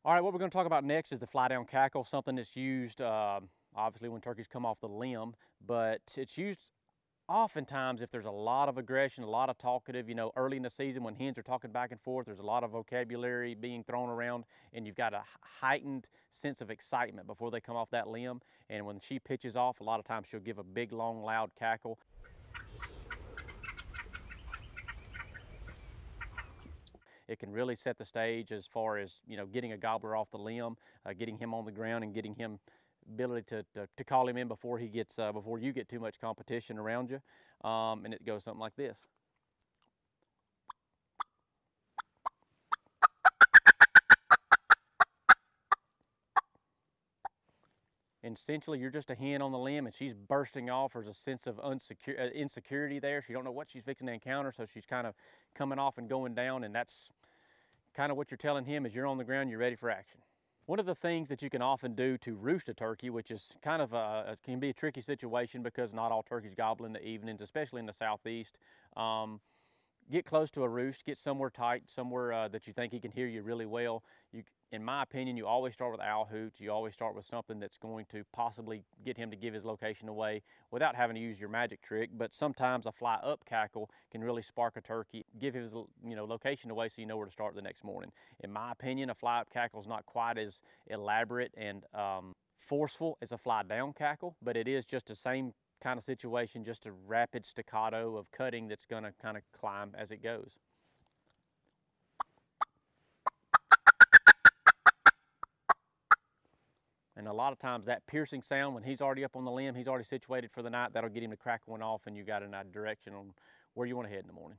All right, what we're going to talk about next is the fly down cackle, something that's used obviously when turkeys come off the limb, but it's used oftentimes if there's a lot of aggression, a lot of talkative, early in the season when hens are talking back and forth, there's a lot of vocabulary being thrown around, and you've got a heightened sense of excitement before they come off that limb. And when she pitches off, a lot of times she'll give a big, long, loud cackle. It can really set the stage as far as, getting a gobbler off the limb, getting him on the ground, and getting him ability to call him in before he gets before you get too much competition around you. And it goes something like this. And essentially, you're just a hen on the limb, and she's bursting off. There's a sense of insecurity there. She don't know what she's fixing to encounter, so she's kind of coming off and going down, and that's kind of what you're telling him is you're on the ground, you're ready for action. One of the things that you can often do to roost a turkey, which is kind of can be a tricky situation because not all turkeys gobble in the evenings, especially in the southeast. Get close to a roost, get somewhere tight, somewhere that you think he can hear you really well. In my opinion, you always start with owl hoots. You always start with something that's going to possibly get him to give his location away without having to use your magic trick. But sometimes a fly up cackle can really spark a turkey, give his location away so you know where to start the next morning. In my opinion, a fly up cackle is not quite as elaborate and forceful as a fly down cackle, but it is just the same kind of situation, just a rapid staccato of cutting that's going to kind of climb as it goes. And a lot of times that piercing sound, when he's already up on the limb, he's already situated for the night, that'll get him to crack one off, and you got a direction on where you want to head in the morning.